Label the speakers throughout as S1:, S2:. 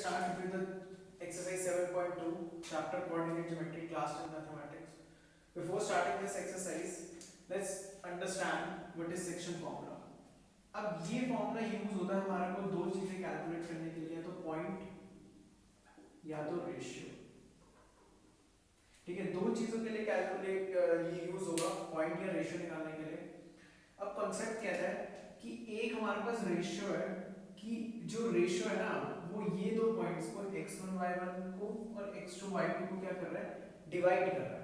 S1: start with the exercise 7.2 chapter coordinate geometry class 10 mathematics. Before starting this exercise, let's understand what is section formula. अब ये formula use होता है हमारे को दो चीजें कैलकुलेट करने के लिए, तो पॉइंट या तो रेशियो। ठीक है, दो चीजों के लिए कैलकुलेट ये यूज होगा, पॉइंट या रेशियो निकालने के लिए। अब कॉन्सेप्ट कहता है कि एक हमारे पास रेशियो है, कि जो रेशियो है ना वो ये दो पॉइंट्स को x1 y1 को और x2 y2 को क्या कर रहा है, डिवाइड कर रहा है।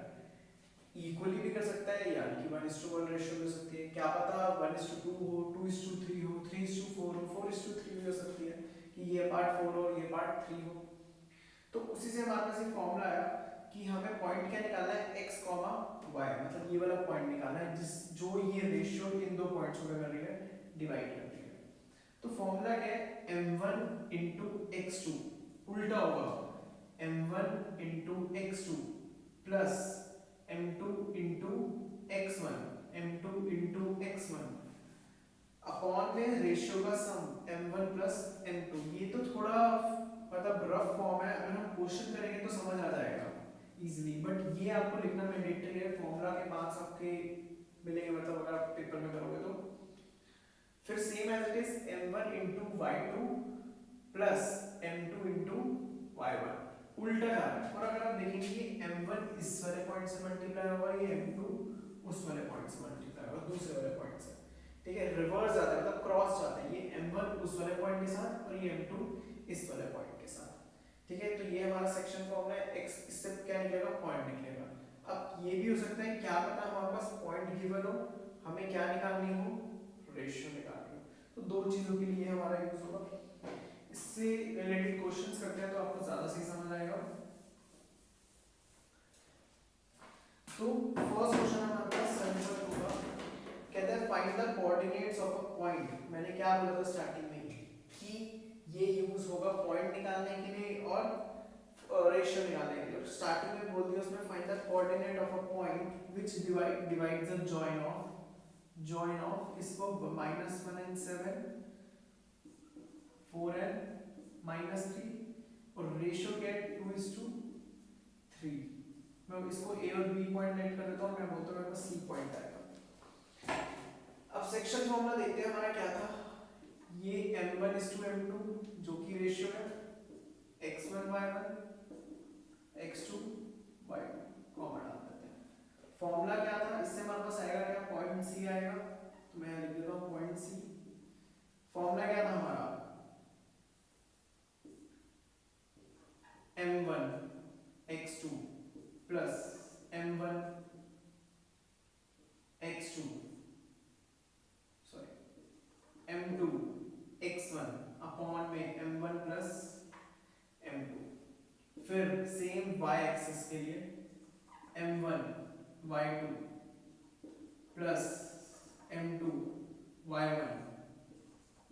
S1: इक्वली भी कर सकता है, यानी कि 1:1 रेशियो हो सकती है, क्या पता 1:2 हो, 2:3 हो, 3:4 हो, 4:3 भी हो सकती है कि ये पार्ट 4 हो और ये पार्ट 3 हो। तो उसी से हमारे पास ये फॉर्मूला आया कि हमें पॉइंट क्या निकालना है, x, y, मतलब ये वाला पॉइंट निकालना है जिस जो ये रेशियो इन दो पॉइंट्स को क्या कर रही है, डिवाइड कर रही है। तो फॉर्मूला क्या है, m1 into x2 उल्टा होगा m1 into x2 plus m2 into x1 upon में रेशियो का सम m1 प्लस m2। ये तो थोड़ा मतलब रफ फॉर्म है, अगर हम क्वेश्चन करेंगे तो समझ आ जाएगा इजीली, बट ये आपको लिखना मैंडेटरी है। फॉर्मूला के मार्क्स आपके मिलेंगे, मतलब अगर आप पेपर में करोगे तो। फिर same as it is m1 into y2 plus m2 into y1 उल्टा जा रहा है। और अगर आप देखेंगे m1 इस वाले पॉइंट से मल्टीप्लाई होगा, ये m2 उस वाले पॉइंट से मल्टीप्लाई होगा, दूसरे वाले पॉइंट से। ठीक है, रिवर्स जाता है, मतलब क्रॉस जाता है, ये m1 उस वाले पॉइंट के साथ और ये m2 इस वाले पॉइंट के साथ। ठीक है, तो ये हमारा सेक्शन फॉर्मूला है। x इससे क्या निकलेगा, पॉइंट निकलेगा। अब ये भी हो सकता है, क्या पता हमारे पास पॉइंट गिवन हो, हमें क्या निकालनी हो, रेशियो निकालनी हो। तो दो चीजों के लिए हमारा यूज होगा। इससे रिलेटेड क्वेश्चंस करते हैं तो आपको ज्यादा सही समझ आएगा। तो फर्स्ट क्वेश्चन हमारे पास सिंपल होगा, कहता है find the coordinates of a point. मैंने क्या बोला था स्टार्टिंग में कि ये यूज होगा पॉइंट निकालने के लिए और रेशियो निकालने के लिए। स्टार्टिंग में बोल दिया उसमें find the coordinate of a point which divides the join of इसको -1 and 7 4n -3 और रेशियो क्या है 2:3। मैं इसको a और b पॉइंट लेट कर देता हूं, मैं बोलता हूं मेरे पास c पॉइंट आएगा। अब सेक्शन फॉर्मूला देखते हैं हमारा क्या था, ये m1:m2 जो कि रेशियो है x1 y1 x2 y2 common डाल देते हैं। फॉर्मूला क्या था, इससे हमारे पास आएगा क्या, पॉइंट c आएगा, तो मैं लिख देता हूं पॉइंट c। फॉर्मूला क्या था हमारा, m1 x2 plus m1 x2 sorry m2 x1 upon में m1 प्लस m2। फिर सेम y एक्सिस के लिए m1 y2 plus m2 y1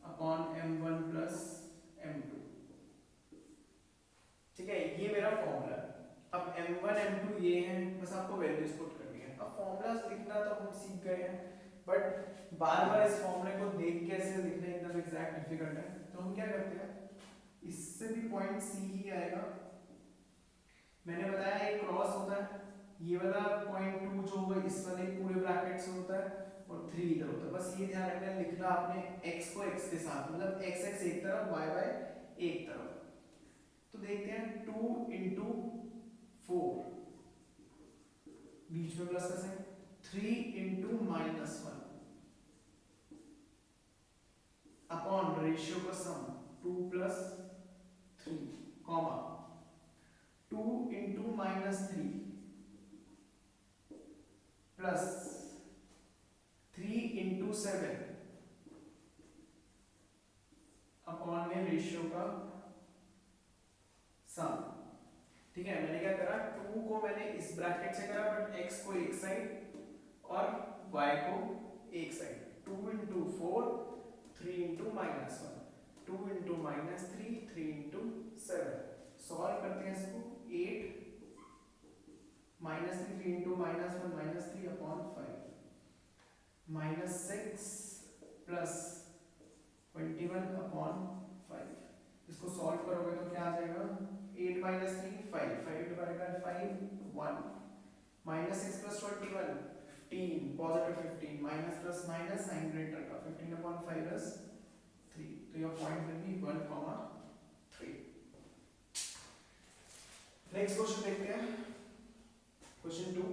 S1: upon m1 plus m2। ठीक है, ये मेरा फॉर्मूला है। अब m1 m2 ये हैं, बस आपको वैल्यूज पुट करनी है। अब फॉर्मूलाज लिखना तो हम सीख गए हैं, बट बार-बार इस फॉर्मूले को देख के ऐसे लिखना एकदम एग्जैक्ट डिफिकल्ट है। तो हम क्या करते हैं, इससे भी पॉइंट c ही आएगा। मैंने बताया एक क्रॉस होता है, ये वाला पॉइंट 2 जो होगा इस वाले पूरे ब्रैकेट से होता है और 3 इधर होता है। बस ये ध्यान रखना है, लिखना आपने x को x के साथ, मतलब x x एक तरफ y y एक तरफ। तो देखते हैं 2 into 4 बीच में प्लस का साइन, 3 into -1 अपॉन रेशियो का सम 2 plus 3 comma 2 into -3 plus 3 into 7 upon में रेशियो का सम। ठीक है, मैंने क्या करा, 2 को मैंने इस ब्रैकेट से करा, बट x को एक साइड और y को एक side. 2 into 4 3 into -1 2 into -3 3 into 7। Solve करते हैं इसको, 8 -3 3 into -1 -3 अपॉन 5 -6 प्लस 21 अपॉन 5। इसको सॉल्व करोगे तो क्या आ जाएगा, 5, 5 divided by 5, 1, minus 6 plus 21, 15, positive 15, minus plus minus, sign greater का 15 upon 5 is 3, तो your point will be 1, 3. Next question देखते हैं, क्वेश्चन 2.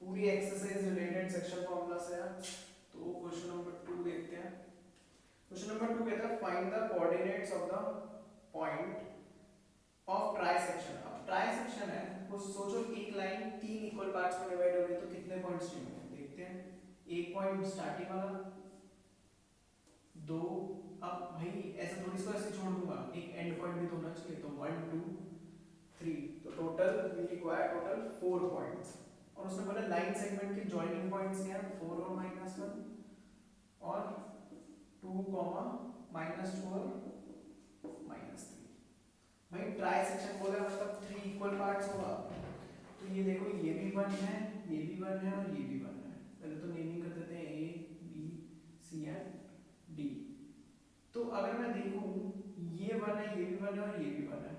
S1: पूरी एक्सरसाइज रिलेटेड सेक्शन फॉर्मूला से है, तो क्वेश्चन नंबर 2 देखते हैं. क्वेश्चन नंबर 2 कहता है find the coordinates of the point of trisection. अब ट्राइसेक्शन है, कुछ सोचो एक लाइन तीन इक्वल पार्ट्स में डिवाइड हो गई तो कितने पॉइंट्स चाहिए देखते हैं. एक पॉइंट स्टार्टिंग वाला, दो, अब भाई ऐसा थोड़ी इसको ऐसे छोड़ दूंगा, एक एंड पॉइंट भी तो होना चाहिए, तो 1 2 3, तो total we require total 4 points. और उसने बोला लाइन सेगमेंट के जॉइनिंग पॉइंट्स क्या है, 4 और -1 और 2, -2 और -3. भाई ट्राइसेक्शन बोला मतलब 3 इक्वल पार्ट्स होगा, तो ये देखो ये भी 1 है, ये भी 1 है और ये भी 1 है. पहले तो नेमिंग कर देते हैं A B C and D. तो अगर मैं देखूं ये 1 है, ये भी 1 है और ये भी 1 है,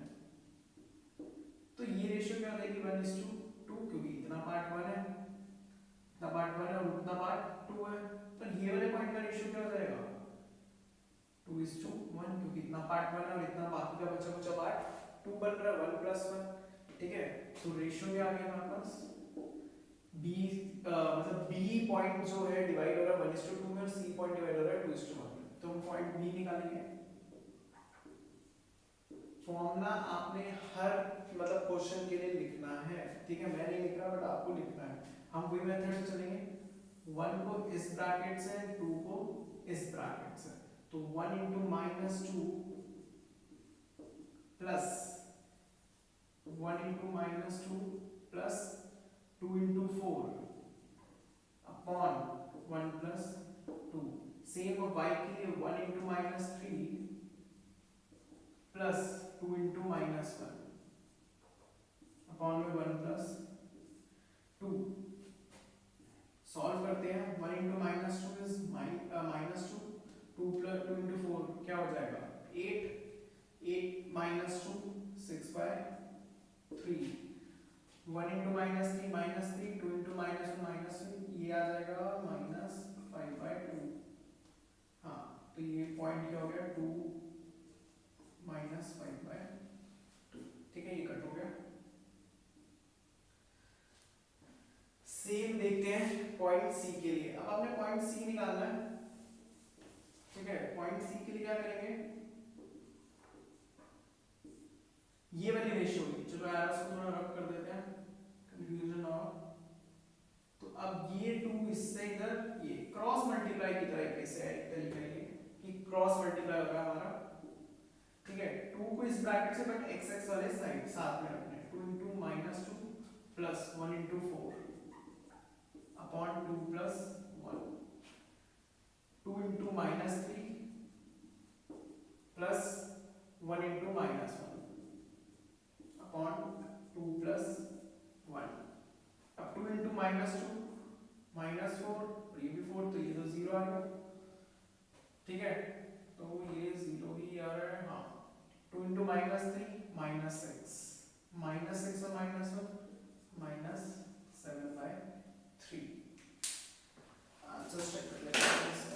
S1: तो ये रेशियो क्या हो जाएगी 1:2, क्योंकि इतना पार्ट 1 है, इतना पार्ट 1 है और उतना पार्ट 2 है. तो ये वाले पॉइंट का रेशियो क्या हो जाएगा 2:1, क्योंकि इतना पार्ट 1 है और इतना बाकी का बचा कुछ पार्ट 2 बन रहा है 1 + 1. ठीक है, तो रेशियो क्या आ गया हमारे पास B, मतलब B पॉइंट जो है डिवाइड हो रहा है 1:2 में और C पॉइंट डिवाइड हो रहा है 2:1 में. तो हम पॉइंट B निकालेंगे. फॉर्मूला आपने हर मतलब क्वेश्चन के लिए लिखना है, ठीक है, मैं नहीं लिख रहा बट आपको लिखना है. हम वही मेथड से चलेंगे, 1 को इस ब्रैकेट से 2 को इस ब्रैकेट से, तो 1 * -2 plus 1 * -2 plus 2 * 4 upon 1 + 2. Same y के लिए 1 * -3 प्लस 2 * -1 अपॉन में 1 + 2. सॉल्व करते हैं. 1 * -2 इज -2, 2 + 2 * 4 क्या हो जाएगा 8, 8 - 2 6/3, 1 * -3 2 * -1 ये आ जाएगा -5/2. हाँ, तो ये पॉइंट क्या हो गया 2 - 5/2. ठीक है, ये कट हो गया. सेम देखते हैं पॉइंट सी के लिए. अब आपने पॉइंट सी निकालना है, ठीक है. पॉइंट सी के लिए क्या करेंगे, ये वाली रेशियो होगी. चलो यार इसको थोड़ा रब कर देते हैं, कंफ्यूजन ना हो. तो अब ये 2 इससे इधर ये क्रॉस मल्टीप्लाई की तरह कैसे है, एक तरीका ये कि क्रॉस मल्टीप्लाई होगा हमारा. ठीक है, 2 को इस ब्रैकेट से बट x वाले साइड साथ में रखने हैं. 2 * -2 प्लस 1 * 4 अपॉन 2 + 1, 2 * -3 प्लस 1 * -1 अपॉन 2 + 1. अब 2 * -2 -4 और ये भी 4, तो ये तो 0 आ गया. ठीक है, तो ये 0 ही आ रहा है. हाँ, 2 * -3 -6, -6 और -1 -7/3. आंसर चेक कर लेते हैं इससे.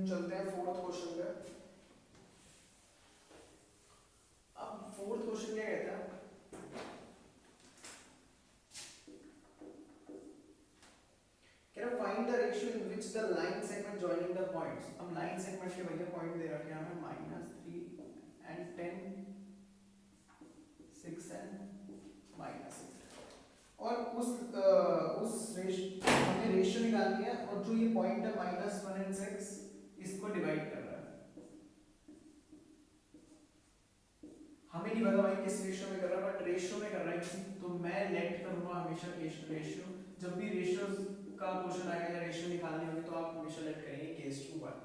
S1: चलते हैं फोर्थ क्वेश्चन पे. अब फोर्थ क्वेश्चन क्या कहता है, find the ratio in which the line segment joining the points. अब लाइन सेगमेंट के भैया पॉइंट दे रखे हैं हमें -3 and 10, 6 and -8. और उस हमें रेशियो निकालनी है, और जो ये पॉइंट है -1 and 6 इसको डिवाइड कर रहा है. हमें नहीं पता भाई किस रेशियो में कर रहा है, बट रेशियो में कर रहा है किसी, तो मैं लेट करूंगा हमेशा रेशियो. जब भी रेशियोज का क्वेश्चन आएगा या रेशियो निकालनी होगी तो आप हमेशा लेट करेंगे k/1.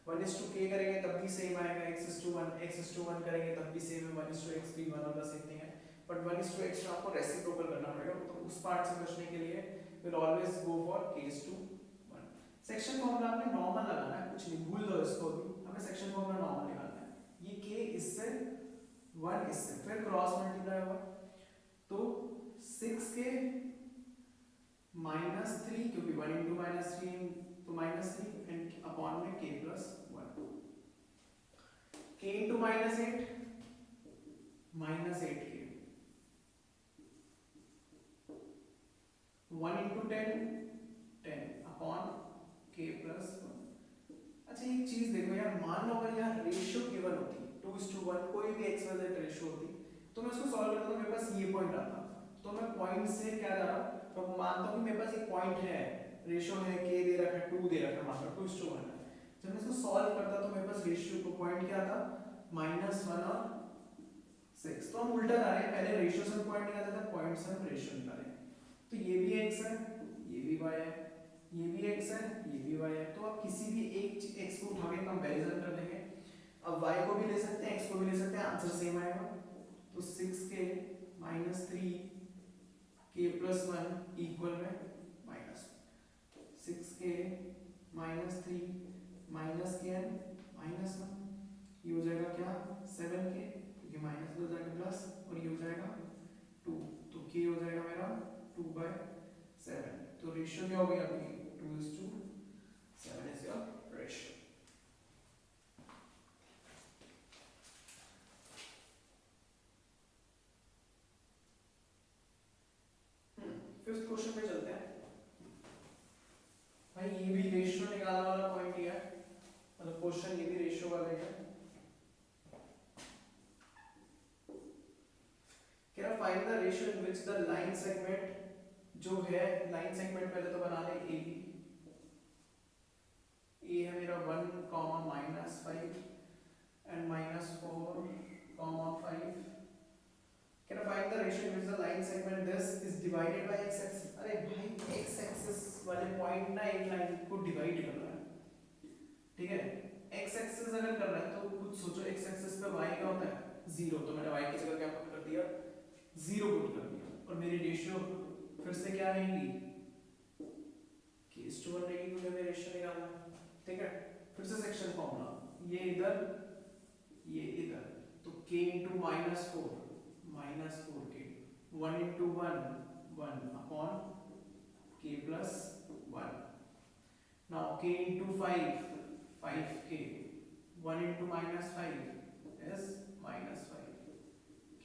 S1: 1:k करेंगे तब भी सेम आएगा, x:1 करेंगे तब भी सेम है, 1:x भी वन और द सेम थिंग है, बट 1:x में आपको रेसिप्रोकल करना पड़ेगा, तो उस पार्ट से बचने के लिए will always go for k:1। Section formula आपने नॉर्मल लगाना है, कुछ नहीं, भूल दो इसको भी, हमें सेक्शन फॉर्मूला नॉर्मल निकालना है, ये k इससे 1 इससे फिर क्रॉस मल्टीप्लाई होगा, तो 6k -3 क्योंकि 1 into -3 तो -3 एंड अपॉन में k + 1, k into -8 -8k, 1 into 10 10 upon k + 1। अच्छा एक चीज देखो यार, मान लो अगर यार रेशियो गिवन होती 2:1, कोई भी xyz रेशियो होती, तो मैं उसको सॉल्व करता तो मेरे पास ये पॉइंट आता, तो मैं पॉइंट से क्या कर रहा हूँ, तो मानता हूँ कि मेरे पास एक पॉइंट है, रेशियो है k दे रखा है, 2 दे रखा है, मान लो 2:1 है, जब मैं इसको सॉल्व करता तो मेरे पास रेशियो को पॉइंट क्या था, -1 और 6, तो हम उल्टा जा रहे हैं, पहले रेशियो से पॉइंट निकालते थे, पॉइंट से हम रेशियो निकालें, तो ये भी x है, ये भी y है, ये भी x है, ये भी y है, तो आप किसी भी एक x को उठा के कंपैरिजन कर लेंगे, अब y को भी ले सकते हैं, x को भी ले सकते हैं, आंसर सेम आएगा, तो 6k -3k + 1 इक्वल में -6k -3 -kn -1, ये हो जाएगा क्या 7k, क्योंकि माइनस हो जाएगा प्लस, और ये हो जाएगा 2, तो k हो जाएगा मेरा 2/7, तो रेशियो क्या हो गया अभी 2:7 is your ratio. Fifth question पे चलते हैं भाई, ये भी रेशियो निकालने वाला पॉइंट ही है, मतलब क्वेश्चन ये भी रेशियो वाला है, कह रहा find the ratio in which the line segment, जो है लाइन सेगमेंट पहले तो बना ले ए बी, ए है मेरा 1, -5 and -4, -5, can I find the ratio in which the line segment this is divided by x axis, अरे भाई x axis वाले पॉइंट ना एक लाइन को डिवाइड कर रहा है, ठीक है, x axis अगर कर रहा है तो कुछ सोचो, x axis पे y क्या होता है 0, तो मैंने y की जगह क्या पुट कर दिया 0 पुट कर दिया, और मेरी रेशियो फिर से क्या रहेगी k:1 रहेगी, क्योंकि हमें रेशियो निकालना है, ठीक है, फिर से सेक्शन फॉर्मूला, ये इधर ये इधर, तो k into -4 -4k, 1 into 1 1 upon k plus 1, now k into 5 5k, 1 into -5 is -5,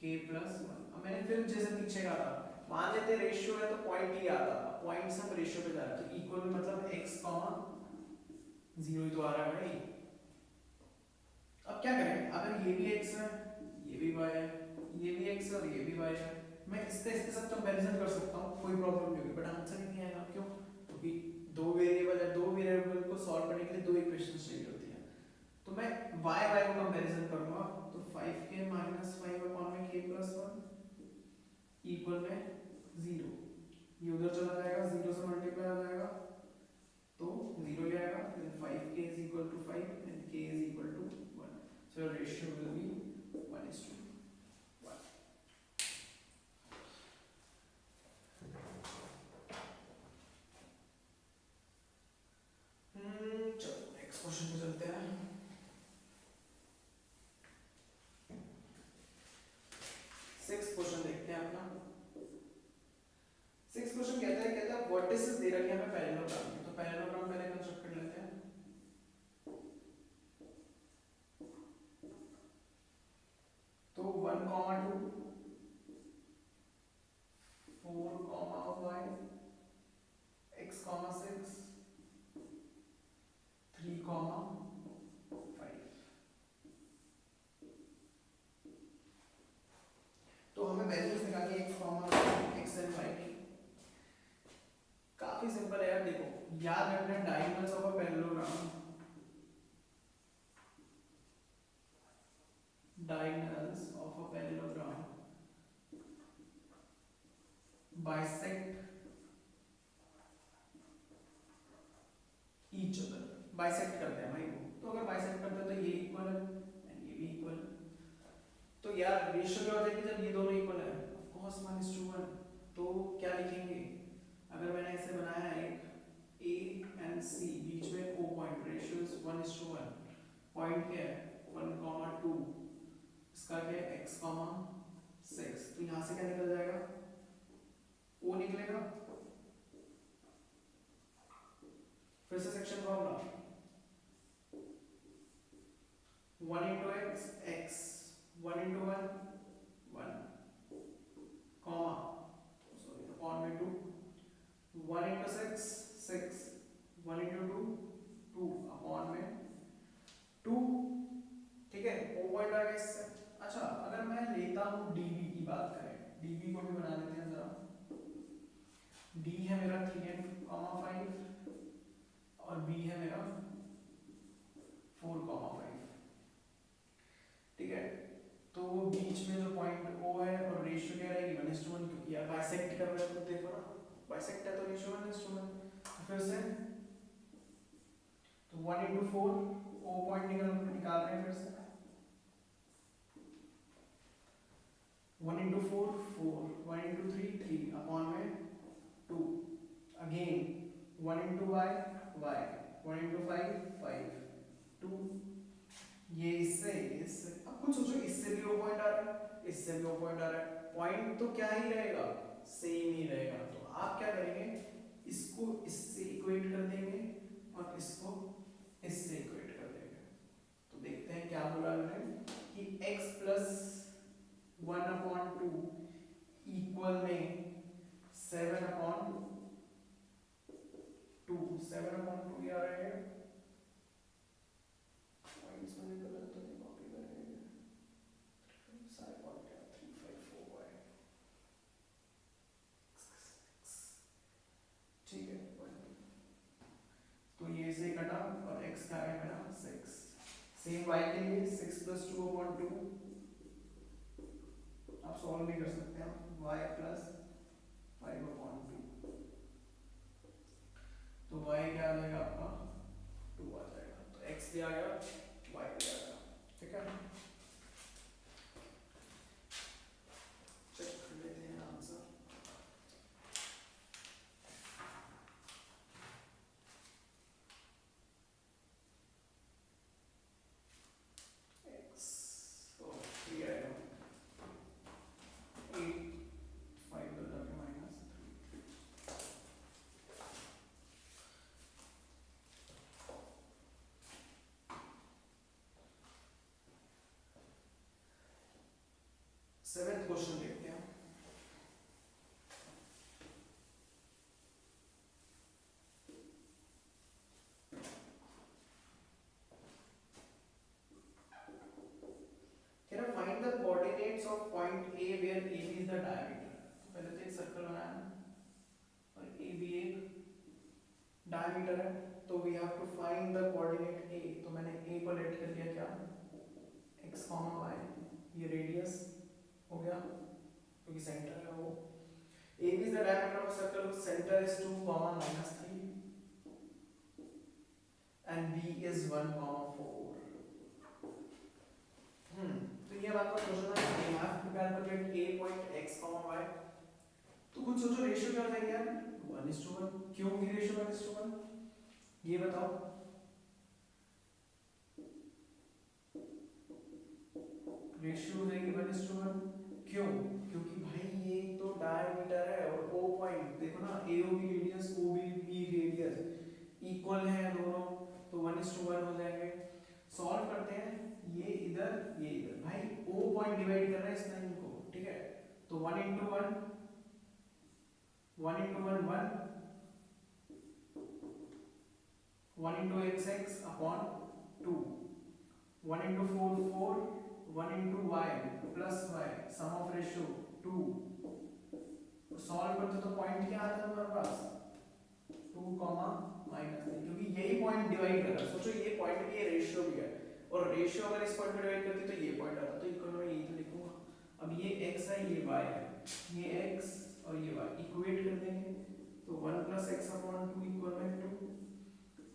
S1: k plus 1। अब मैंने फिर जैसे पीछे कहा था, मान लेते रेशियो है तो पॉइंट ही आता, पॉइंट से हम रेशियो पे जा रहे हैं, तो इक्वल में मतलब x, 0 ही तो आ रहा है भाई। अब क्या करें, अगर ये भी x है, ये भी y है, ये भी x और ये भी y है, मैं इसके साथ कंपैरिजन कर सकता हूँ, कोई प्रॉब्लम नहीं होगी, बट आंसर ही नहीं आएगा, क्यों, क्योंकि दो वेरिएबल है, दो वेरिएबल को सॉल्व करने के लिए दो इक्वेशंस चाहिए होती है, तो मैं y को कंपैरिजन करूंगा, तो 5k -5 अपॉन में k + 1 इक्वल में 0, ये उधर चला जाएगा, 0 से मल्टीप्लाई हो जाएगा तो 0 ही आएगा, then 5k = 5 and k = 1, so ratio will be 1:1। चलो नेक्स्ट क्वेश्चन पे चलते हैं। सिक्स्थ क्वेश्चन देखते हैं अपना। सिक्स्थ क्वेश्चन कहता है वर्टिसेस दे रखी है हमें पैरेललोग्राम में, तो पैरेललोग्राम पहले कंस्ट्रक्ट कर लेते हैं। तो 1, 2 4, y x, 6 3, 5, तो हमें वैल्यूज निकालनी है x एंड y की। काफी सिंपल है यार, देखो याद रखना diagonals of a parallelogram, diagonals of a parallelogram bisect each other, bisect करते हैं भाई वो, तो अगर बाइसेक्ट करते हैं तो ये इक्वल है एंड ये भी इक्वल। तो यार रेशियो क्या हो जाएगी जब ये दोनों इक्वल है, ऑफ कोर्स 1:1। तो क्या लिखेंगे, अगर मैंने ऐसे बनाया है एक A एंड C, बीच में O point, ratio is 1:1, point क्या है 1,2, इसका क्या है x, 6। तो यहाँ से क्या निकल जाएगा, O निकलेगा। फिर से section formula 1 into x, x, 1 into 1, 1, comma, sorry, upon में 2, 1 into 6, 6, 1 into 2, 2, upon में 2, ठीक है, O पॉइंट आ गया इससे। अच्छा, अगर मैं लेता हूँ dv की बात करें, dv को भी बना लेते हैं जरा। d है मेरा 3,5 और b है मेरा 4,5, ठीक है। तो बीच में जो पॉइंट O है और रेशियो क्या रहेगी 1:1, क्योंकि यार बाइसेक्ट कर रहे हैं, तो देखो ना बाइसेक्ट है तो रेशियो 1:1। फिर से तो 1 into 4, O पॉइंट निकाल रहे हैं फिर से, 1 into 4, 4, 1 into 3, 3, अपॉन में 2, again 1 into y, y, 1 into 5, 5, 2, ये इससे अब कुछ सोचो, इससे भी O पॉइंट आ रहा है, इससे भी O पॉइंट आ रहा है, पॉइंट तो क्या ही रहेगा, सेम ही रहेगा। तो आप क्या करेंगे, इसको इससे इक्वेट कर देंगे और इसको इससे इक्वेट कर देंगे। तो देखते हैं क्या बोला मैंने कि x plus 1/2 इक्वल में 7/2, 7/2 आ रहे हैं। पॉइंट्स मैंने गलत तो नहीं कॉपी करेंगे, सारे पॉइंट क्या 3, 5, 4 y, ठीक है। तो ये से कटा और x का है मेरा 6। सेम y के लिए 6 plus 2/2 आप सॉल्व भी कर सकते हैं, y plus 5/2, तो y क्या आ जाएगा आपका 2 आ जाएगा। तो x भी आ गया, y भी आ गया, ठीक है। चेक कर लेते हैं आंसर। x तो 3 आएगा, 8, 5 उधर जाके -3, 7th क्वेश्चन देखते हैं। Can I find the coordinates of point A where AB is the diameter? तो पहले तो एक सर्कल बनाना और AB एक डायमीटर है, तो we have to find the coordinate A। तो मैंने A को लेट कर लिया क्या x, y, ये रेडियस हो गया क्योंकि सेंटर है वो। AB is the diameter of a circle whose center is 2, -3 and B is 1, 4। तो ये बात को सोचना है, we have to calculate A point x, y। तो कुछ सोचो, रेशियो क्या हो जाएगा यार 1:1। क्यों होगी रेशियो 1:1 ये बताओ। रेशियो हो जाएगी 1:1 क्यों, क्योंकि भाई ये तो डायमीटर है और O पॉइंट देखो ना, AO की रेडियस OB की रेडियस इक्वल है दोनों, तो 1:1 हो जाएंगे। सॉल्व करते हैं, ये इधर ये इधर, भाई O पॉइंट डिवाइड कर रहा है इस लाइन को, ठीक है। तो 1 into 1, 1 into 1, 1, 1 into x, x upon 2, 1 into 4, 4, 1 into y plus y, sum of ratio 2। Solve करते तो पॉइंट क्या आता है हमारे पास 2, -3, क्योंकि यही पॉइंट डिवाइड कर रहा है। सोचो ये पॉइंट भी है, रेशियो भी है, और रेशियो अगर इस पॉइंट पे डिवाइड करती तो ये पॉइंट आता, तो इक्वल में यही तो लिखूंगा। अब ये x है, ये y है, ये x और ये y इक्वेट कर देंगे, तो 1 plus x upon 2 इक्वल में 2,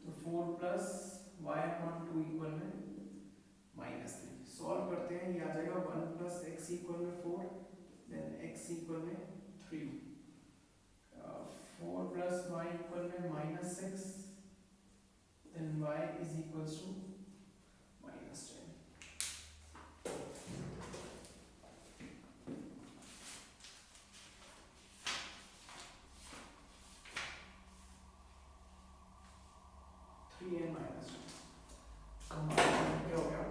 S1: तो 4 plus y upon 2 equal x equal में 4, देन x इक्वल में 3, 4 प्लस y इक्वल में -6, then y is equals to -10. -3 and -2 क्या हो गया?